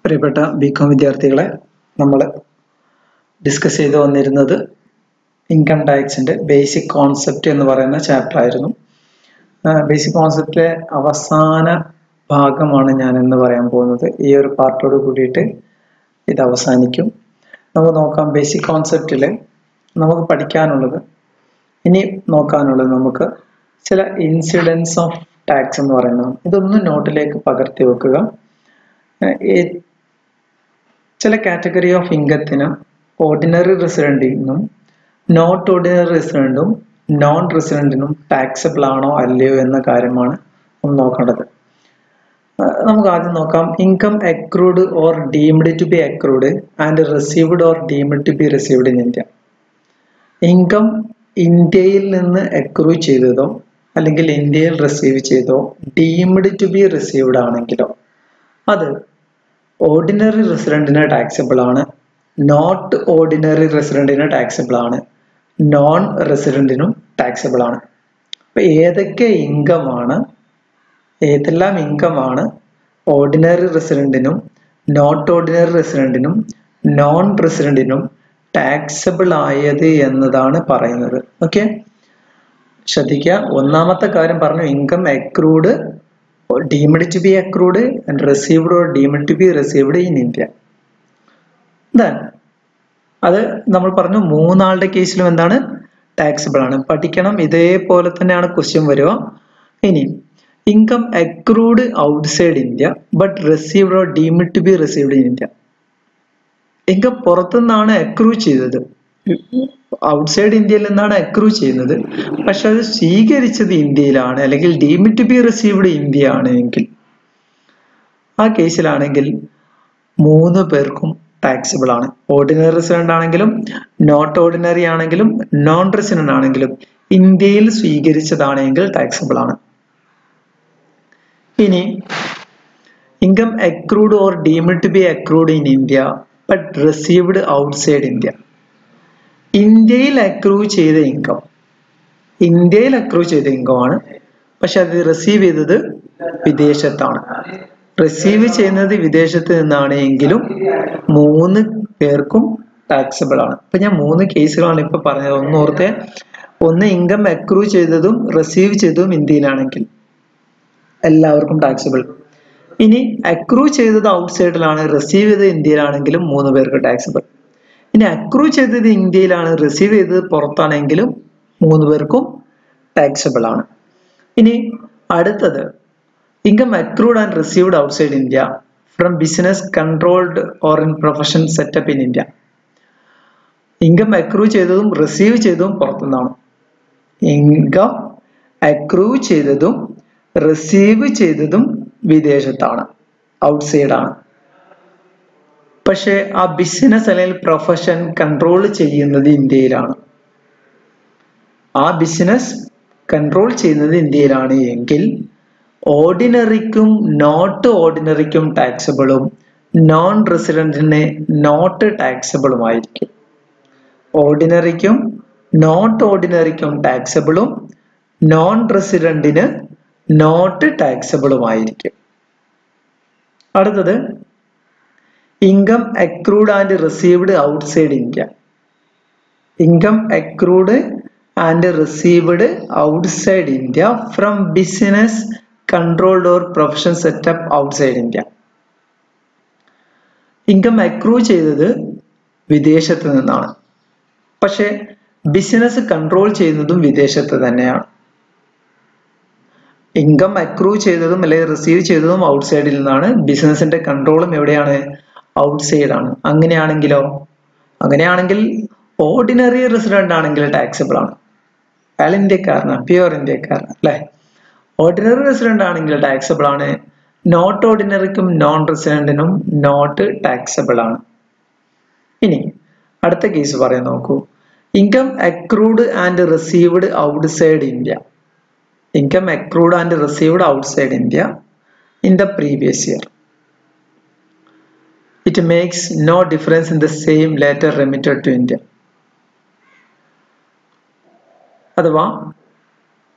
പ്രിയപ്പെട്ട ബികോം വിദ്യാർത്ഥികളെ, നമ്മൾ ഡിസ്കസ് ചെയ്തു വന്നിരുന്നത് ഇൻകം ടാക്സിന്റെ ബേസിക് കോൺസെപ്റ്റ് എന്ന് പറയുന്ന ചാപ്റ്റർ ആയിരുന്നു. ബേസിക് കോൺസെപ്റ്റിലെ അവസാന ഭാഗമാണ് ഞാൻ എന്ന് പറയാൻ പോകുന്നത്. ഈ ഒരു പാർട്ടോട് കൂടിയിട്ട് ഇത് അവസാനിക്കും. നമുക്ക് നോക്കാം. ബേസിക് കോൺസെപ്റ്റിൽ നമുക്ക് പഠിക്കാനുള്ളത്, ഇനി നോക്കാനുള്ളത് നമുക്ക് ചില ഇൻസിഡൻസ് ഓഫ് ടാക്സ് എന്ന് പറയുന്നത്. ഇതൊന്ന് നോട്ടിലേക്ക് പകർത്തി വെക്കുക. ചില കാറ്റഗറി ഓഫ് ഇൻകത്തിന് ഓർഡിനറി റെസിഡന്റിനും നോട്ട് ഓർഡിനറി റെസിഡന്റും നോൺ റെസിഡന്റിനും ടാക്സബിൾ ആണോ അല്ലയോ എന്ന കാര്യമാണ് നമ്മൾ നോക്കേണ്ടത്. നമുക്ക് ആദ്യം നോക്കാം. Income accrued or deemed to be accrued and received or deemed to be received in India. Income ഇന്ത്യയിൽ നിന്ന് അക്രൂ ചെയ്തതോ അല്ലെങ്കിൽ ഇന്ത്യയിൽ റിസീവ് ചെയ്തോ ഡീംഡ് ടു ബി റിസീവ്ഡ് ആണെങ്കിലോ അത് ഓർഡിനറി റെസിഡന്റിന് ടാക്സബിൾ ആണ്, നോട്ട് ഓർഡിനറി റെസിഡന്റിന് ടാക്സബിൾ ആണ്, നോൺ റെസിഡന്റിനും ടാക്സബിൾ ആണ്. അപ്പൊ ഏതെല്ലാം ഇൻകമാണ് ഓർഡിനറി റെസിഡന്റിനും നോട്ട് ഓർഡിനറി റെസിഡന്റിനും നോൺ റെസിഡന്റിനും ടാക്സബിൾ ആയത് എന്നതാണ് പറയുന്നത്. ഓക്കെ, ശ്രദ്ധിക്കുക. ഒന്നാമത്തെ കാര്യം പറഞ്ഞു, income accrued deemed to be accrued and received or deemed to be received in India. Then അത് നമ്മൾ പറഞ്ഞു മൂന്നാളുടെ കേസിലും എന്താണ് ടാക്സബിൾ ആണ്. പഠിക്കണം. ഇതേപോലെ തന്നെയാണ് ക്വസ്റ്റ്യൻ വരിക. ഇനി income accrued outside India but received or deemed to be received in India. Income പുറത്തുനിന്നാണ് അക്രൂ ചെയ്തത്, ഔട്ട്സൈഡ് ഇന്ത്യയിൽ നിന്നാണ് അക്രൂ ചെയ്യുന്നത്, പക്ഷെ അത് സ്വീകരിച്ചത് ഇന്ത്യയിലാണ് അല്ലെങ്കിൽ deemed to be received India ആണ് എങ്കിൽ, ആ കേസിലാണെങ്കിൽ മൂന്ന് പേർക്കും ടാക്സബിൾ ആണ്. ഓർഡിനറി റെസിഡന്റ് ആണെങ്കിലും നോട്ട് ഓർഡിനറി ആണെങ്കിലും നോൺ റെസിഡന്റ് ആണെങ്കിലും ഇന്ത്യയിൽ സ്വീകരിച്ചതാണെങ്കിൽ ടാക്സബിൾ ആണ്. ഇനി income accrued or deemed to be accrued in India but received outside India. ഇന്ത്യയിൽ അക്രൂ ചെയ്ത ഇൻകം ആണ്, പക്ഷെ അത് റിസീവ് ചെയ്തത് വിദേശത്താണ്. റിസീവ് ചെയ്യുന്നത് വിദേശത്ത് നിന്നാണ് എങ്കിലും മൂന്ന് പേർക്കും ടാക്സബിൾ ആണ്. ഇപ്പൊ ഞാൻ മൂന്ന് കേസുകളാണ് ഇപ്പൊ പറഞ്ഞത്. ഒന്ന് ഓർത്തെ, ഒന്ന് ഇൻകം അക്രൂ ചെയ്തതും റിസീവ് ചെയ്തതും ഇന്ത്യയിലാണെങ്കിൽ എല്ലാവർക്കും ടാക്സബിൾ. ഇനി അക്രൂ ചെയ്തത് ഔട്ട്സൈഡിലാണ്, റിസീവ് ചെയ്തത് ഇന്ത്യയിലാണെങ്കിലും മൂന്ന് പേർക്ക് ടാക്സബിൾ. ഇനി അക്രൂ ചെയ്തത് ഇന്ത്യയിലാണ്, റിസീവ് ചെയ്തത് പുറത്താണെങ്കിലും മൂന്ന് പേർക്കും ടാക്സബിൾ ആണ്. ഇനി അടുത്തത്, income accrued and received outside India from business controlled or in profession setup in India. Income accrue ചെയ്തതും റിസീവ് ചെയ്തതും പുറത്തുനിന്നാണ്. ഇൻകം അക്രൂ ചെയ്തതും റിസീവ് ചെയ്തതും വിദേശത്താണ്, ഔട്ട്സൈഡ് ആണ്. പക്ഷെ ആ ബിസിനസ് അല്ലെങ്കിൽ പ്രൊഫഷൻ കൺട്രോൾ ചെയ്യുന്നത് ഇന്ത്യയിലാണ്. ആ ബിസിനസ് കൺട്രോൾ ചെയ്യുന്നത് ഇന്ത്യയിലാണ് എങ്കിൽ ഓർഡിനറിക്കും നോട്ട് ഓർഡിനറിക്കും ടാക്സബിളും നോൺ റെസിഡന്റിന് നോട്ട് ടാക്സബിളും ആയിരിക്കും. ഓർഡിനറിക്കും നോട്ട് ഓർഡിനറിക്കും ടാക്സബിളും നോൺ റെസിഡന്റിന് നോട്ട് ടാക്സബിളും ആയിരിക്കും. അടുത്തത്, income accrued and received outside India. Income accrued and received outside India from business controlled or profession setup outside India. Income accrue ചെയ്തത് വിദേശത്ത് നിന്നാണ്, പക്ഷെ ബിസിനസ് കൺട്രോൾ ചെയ്യുന്നതും വിദേശത്ത് തന്നെയാണ്. ഇൻകം അക്രൂ ചെയ്തതും അല്ലെങ്കിൽ റിസീവ് ചെയ്തതും ഔട്ട്സൈഡിൽ നിന്നാണ്, ബിസിനസിന്റെ കൺട്രോളും എവിടെയാണ്? ഔട്ട്സൈഡ് ആണ്. അങ്ങനെയാണെങ്കിൽ ഓർഡിനറി റെസിഡന്റ് ആണെങ്കിൽ ടാക്സബിൾ ആണ്. അയാൾ ഇന്ത്യക്കാരനാണ്, പ്യുവർ ഇന്ത്യക്കാരൻ അല്ലെ. ഓർഡിനറി റെസിഡന്റ് ആണെങ്കിൽ ടാക്സബിൾ ആണ്. നോട്ട് ഓർഡിനറിക്കും നോൺ റെസിഡന്റിനും നോട്ട് ടാക്സബിൾ ആണ്. ഇനി അടുത്ത കേസ് പറയാൻ നോക്കൂ. Income accrued and received outside India. Income accrued and received outside India in the previous year. It makes no difference in the same letter remitted to India. അഥവാ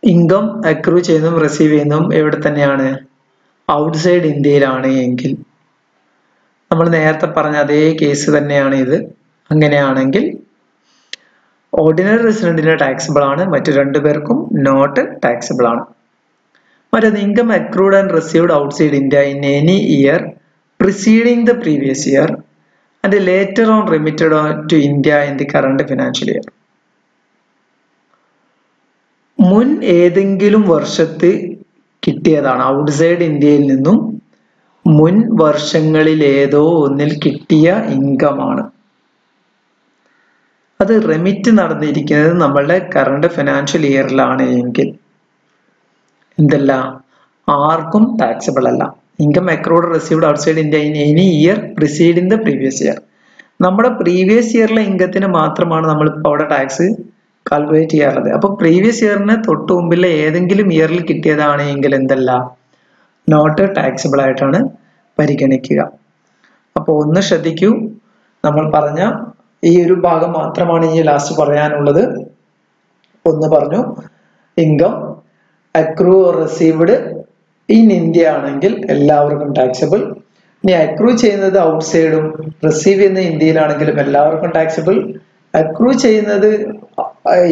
income accrue ചെയ്യുന്നതും receive ചെയ്യുന്നതും എവിടെ തന്നെയാണ്? Outside ഇന്ത്യയിലാണ് എങ്കിൽ നമ്മൾ നേരത്തെ പറഞ്ഞ അതേ കേസ് തന്നെയാണ് ഇത്. അങ്ങനെയാണെങ്കിൽ ഓർഡിനറി റെസിഡന്റിന് ടാക്സിബിൾ ആണ്, മറ്റു രണ്ടുപേർക്കും നോട്ട് ടാക്സിബിൾ ആണ്. മറ്റൊന്ന് income accrued and received outside India in any year preceding the previous year and later on remitted to India in the current financial year. മുൻ ഏതെങ്കിലും വർഷത്ത് കിട്ടിയതാണ്, ഔട്ട്സൈഡ് ഇന്ത്യയിൽ നിന്നും മുൻ വർഷങ്ങളിൽ ഏതോ ഒന്നിൽ കിട്ടിയ ഇൻകമാണ്. അത് റെമിറ്റ് നടന്നിരിക്കുന്നത് നമ്മളുടെ കറണ്ട് ഫിനാൻഷ്യൽ ഇയറിലാണ് എങ്കിൽ എന്തല്ല, ആർക്കും ടാക്സിബിൾ അല്ല. Income accrued received outside India in any year preceding the previous year. നമ്മുടെ പ്രീവിയസ് ഇയറിലെ ഇൻകത്തിന് മാത്രമാണ് നമ്മളിപ്പോൾ അവിടെ ടാക്സ് കാൽക്കുലേറ്റ് ചെയ്യാറുള്ളത്. അപ്പൊ പ്രീവിയസ് ഇയറിന് തൊട്ട് മുമ്പിലെ ഏതെങ്കിലും ഇയറിൽ കിട്ടിയതാണ് എങ്കിൽ എന്തല്ല, നോട്ട് ടാക്സിബിൾ ആയിട്ടാണ് പരിഗണിക്കുക. അപ്പോൾ ഒന്ന് ശ്രദ്ധിക്കൂ, നമ്മൾ പറഞ്ഞ ഈ ഒരു ഭാഗം മാത്രമാണ് ഈ ലാസ്റ്റ് പറയാനുള്ളത്. ഒന്ന് പറഞ്ഞു, income accrue received in India ആണെങ്കിൽ എല്ലാവർക്കും ടാക്സിബിൾ. ഇനി അക്രൂ ചെയ്യുന്നത് ഔട്ട്സൈഡും റിസീവ് ചെയ്യുന്ന ഇന്ത്യയിലാണെങ്കിലും എല്ലാവർക്കും ടാക്സിബിൾ. അക്രൂ ചെയ്യുന്നത്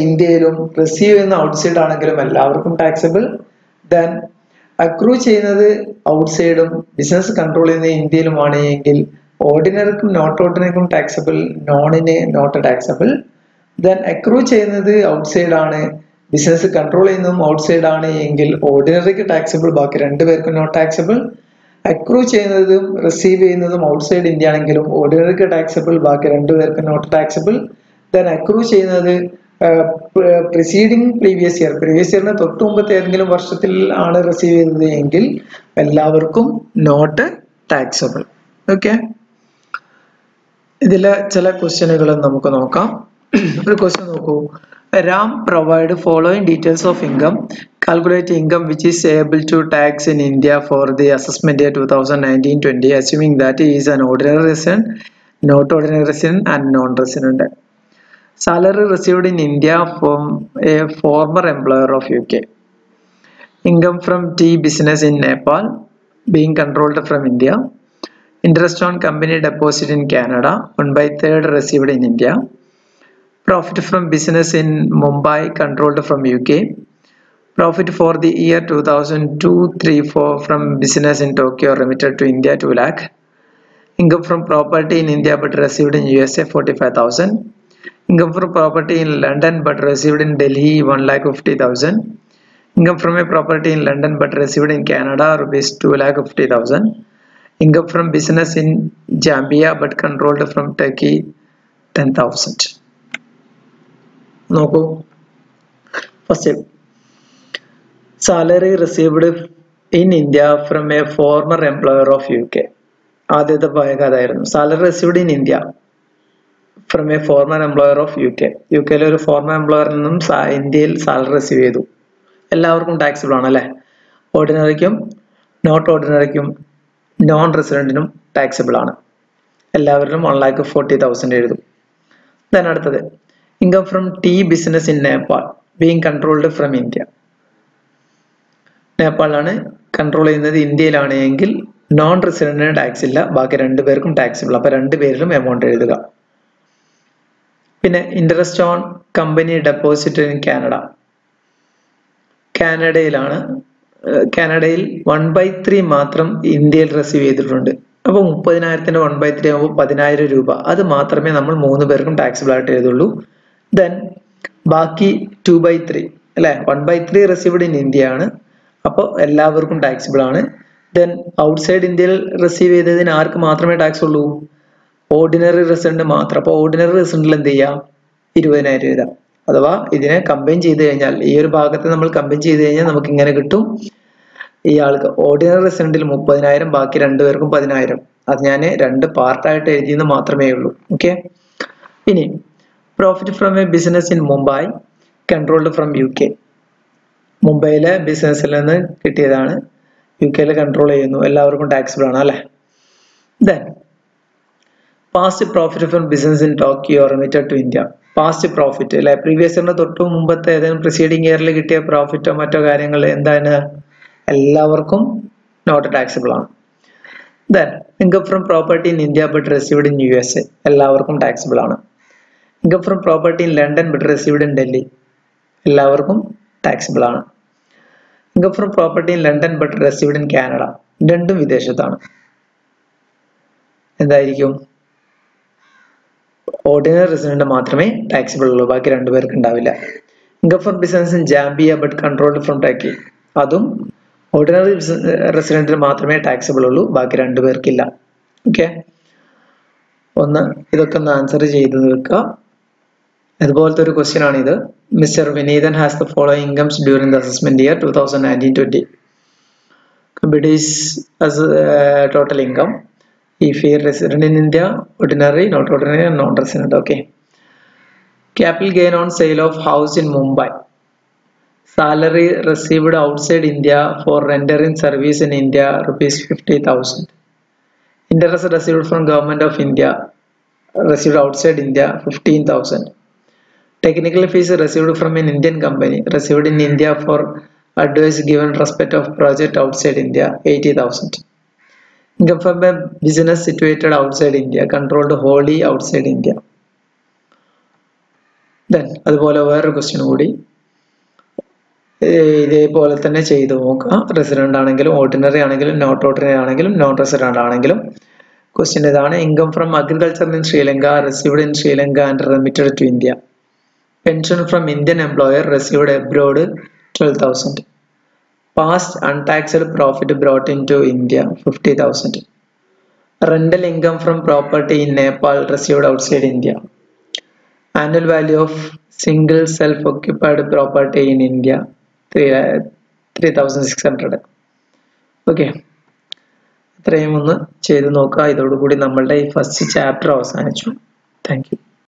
ഇന്ത്യയിലും റിസീവ് ചെയ്യുന്ന ഔട്ട്സൈഡ് ആണെങ്കിലും എല്ലാവർക്കും ടാക്സിബിൾ. ദെൻ അക്രൂ ചെയ്യുന്നത് ഔട്ട്സൈഡും ബിസിനസ് കൺട്രോൾ ചെയ്യുന്ന ഇന്ത്യയിലുമാണ് എങ്കിൽ ഓർഡിനറിക്കും നോട്ട് ഓർഡിനറിക്കും ടാക്സിബിൾ, നോണിന് നോട്ട് ടാക്സിബിൾ. ദെൻ അക്രൂ ചെയ്യുന്നത് ഔട്ട്സൈഡ് ആണ്, ബിസിനസ് കൺട്രോൾ ചെയ്യുന്നതും ഔട്ട്സൈഡ് ആണ് എങ്കിൽ ഓർഡിനറിക്ക് ടാക്സിബിൾ, ബാക്കി രണ്ടുപേർക്കും നോട്ട് ടാക്സിബിൾ. അക്രൂ ചെയ്യുന്നതും റിസീവ് ചെയ്യുന്നതും ഔട്ട്സൈഡ് ഇന്ത്യ ആണെങ്കിലും ഓർഡിനറിക്ക് ടാക്സിബിൾ, ബാക്കി രണ്ടുപേർക്കും നോട്ട് ടാക്സിബിൾ. ദെൻ അക്രൂ ചെയ്യുന്നത് പ്രിസീഡിംഗ് പ്രീവിയസ് ഇയർ, പ്രീവിയസ് ഇയറിന് തൊട്ട് മുമ്പത്തെ ഏതെങ്കിലും വർഷത്തിൽ ആണ് റിസീവ് ചെയ്തത് എങ്കിൽ എല്ലാവർക്കും നോട്ട് ടാക്സിബിൾ. ഓക്കെ, ഇതിലെ ചില ക്വസ്റ്റ്യനുകൾ നമുക്ക് നോക്കാം. ഒരു ക്വസ്റ്റ്യൻ നോക്കൂ. Ram provide following details of income. Calculate income which is able to tax in India for the assessment year 2019-20, assuming that he is an ordinary resident, not ordinary resident and non-resident. Salary received in India from a former employer of UK. Income from tea business in Nepal being controlled from India. Interest on company deposit in Canada, 1/3 received in India. Profit from business in Mumbai controlled from UK. Profit for the year 2002-03-04 from business in Tokyo remitted to India 2 lakh. Income from property in India but received in USA 45,000. Income from property in London but received in Delhi 1,50,000. Income from a property in London but received in Canada rupees 2,50,000. Income from business in Zambia but controlled from Turkey 10,000. നോക്കൂ, first salary received in India from a former employer of UK. ആദ്യത്തെ ഭാഗം അതായിരുന്നു, salary received in India from a former employer of UK ഒരു former എംപ്ലോയറിൽ നിന്നും ഇന്ത്യയിൽ salary receive ചെയ്തു. എല്ലാവർക്കും ടാക്സിബിൾ ആണ് അല്ലേ? ഓർഡിനറിക്കും നോട്ട് ഓർഡിനറിക്കും നോൺ റെസിഡന്റിനും ടാക്സിബിൾ ആണ്. എല്ലാവരിലും 1,40,000 എഴുതും. ദെൻ അടുത്തത് income from tea business in Nepal being controlled from India. നേപ്പാളാണ് കൺട്രോൾ ചെയ്യുന്നത്, ഇന്ത്യയിലാണ് എങ്കിൽ നോൺ റെസിഡന്റിന് ടാക്സ് ഇല്ല, ബാക്കി രണ്ടുപേർക്കും ടാക്സിബിൾ. അപ്പൊ രണ്ടുപേരിലും എമൗണ്ട് എഴുതുക. പിന്നെ interest on company deposit in Canada, കാനഡയിലാണ്. കാനഡയിൽ 1/3 മാത്രം ഇന്ത്യയിൽ റിസീവ് ചെയ്തിട്ടുണ്ട്. അപ്പൊ 30,000 1/3 ആകുമ്പോൾ 10,000 രൂപ, അത് മാത്രമേ നമ്മൾ 3 പേർക്കും ടാക്സിബിൾ ആയിട്ട് എഴുതുള്ളൂ. ദെൻ ബാക്കി 2/3 അല്ലെ, 1/3 റിസീവ്ഡ് ഇൻ ഇന്ത്യ ആണ്, അപ്പോൾ എല്ലാവർക്കും ടാക്സിബിൾ ആണ്. ദെൻ ഔട്ട്സൈഡ് ഇന്ത്യയിൽ റിസീവ് ചെയ്തതിന് ആർക്ക് മാത്രമേ ടാക്സ് ഉള്ളൂ? ഓർഡിനറി റെസിഡന്റ് മാത്രം. അപ്പോൾ ഓർഡിനറി റെസിഡന്റിൽ എന്ത് ചെയ്യാം? 20,000 എഴുതാം. അഥവാ ഇതിനെ കമ്പൈൻ ചെയ്ത് കഴിഞ്ഞാൽ, ഈ ഒരു ഭാഗത്ത് നമ്മൾ കമ്പൈൻ ചെയ്ത് കഴിഞ്ഞാൽ നമുക്ക് ഇങ്ങനെ കിട്ടും. ഇയാൾക്ക് ഓർഡിനറി റെസിഡന്റിൽ 30,000, ബാക്കി രണ്ടുപേർക്കും 10,000. അത് ഞാൻ 2 പാർട്ടായിട്ട് എഴുതിയെന്ന് മാത്രമേ ഉള്ളൂ. ഓക്കെ, ഇനി profit from A business in Mumbai controlled from UK. മുംബൈയിലെ ബിസിനസ്സിൽ നിന്ന് കിട്ടിയതാണ്, UK കൺട്രോൾ ചെയ്യുന്നു, എല്ലാവർക്കും ടാക്സിബിൾ ആണ് അല്ലെ? Then past profit from business in Tokyo remitted to India. Past profit അല്ലെ, പ്രീവിയസ് ഇയറിന് തൊട്ട് മുമ്പത്തെ ഏതെങ്കിലും പ്രിസീഡിംഗ് ഇയറിൽ കിട്ടിയ പ്രോഫിറ്റോ മറ്റോ കാര്യങ്ങൾ എന്താണ്? എല്ലാവർക്കും നോട്ട് ടാക്സിബിൾ ആണ്. Then income from property in India but received in USA എല്ലാവർക്കും taxable ആണ്. Income from property in London but received in Delhi എല്ലാവർക്കും taxable ആണ്. Income from property in London but received in Canada രണ്ടും വിദേശത്താണ്. എന്തായിരിക്കും? Ordinary resident മാത്രമേ taxable ഉള്ളൂ, ബാക്കി രണ്ടുപേർക്ക് ഉണ്ടാവില്ല. Income from business in Zambia but controlled from Turkey അതും ഓർഡിനറി റെസിഡന്റിന് മാത്രമേ ടാക്സിബിൾ ഉള്ളൂ, ബാക്കി രണ്ടുപേർക്കില്ല. ഓക്കെ, ഇതൊക്കെ ഒന്ന് ആൻസർ ചെയ്ത് വെക്കുക. അതുപോലത്തെ ഒരു ക്വസ്റ്റ്യൻ ആണ് ഇത്. Mister Vineethan has the following incomes during the assessment year 2019-20. Companies as total income. If he is resident in India, ordinary, not ordinary, and non-resident. Okay. Capital gain on sale of house in Mumbai. Salary received outside India for rendering service in India ₹50,000. Interest received from Government of India received outside India 15,000. Technical fees received from an Indian company received in India for advice given respect of project outside India 80,000. Income from a business situated outside India, controlled wholly outside India. Then അതുപോലെ വേറൊരു question കൂടി ഇതേപോലെ തന്നെ ചെയ്തു നോക്കുക. Resident ആണെങ്കിലും ordinary ആണെങ്കിലും not ordinary ആണെങ്കിലും നോൺ റെസിഡന്റ് ആണെങ്കിലും ക്വസ്റ്റ്യൻ ഇതാണ്. Income from agriculture in Sri Lanka received in Sri Lanka and remitted to India. Pension from Indian employer received abroad 12,000. Past untaxed profit brought into India 50,000. Rental income from property in Nepal received outside India. Annual value of single self-occupied property in India 3,600. Okay. ഇത്രയും ഒന്ന് ചെയ്ത് നോക്കുക. ഇതോടുകൂടി നമ്മളുടെ ഈ first chapter അവസാനിച്ചു. Thank you.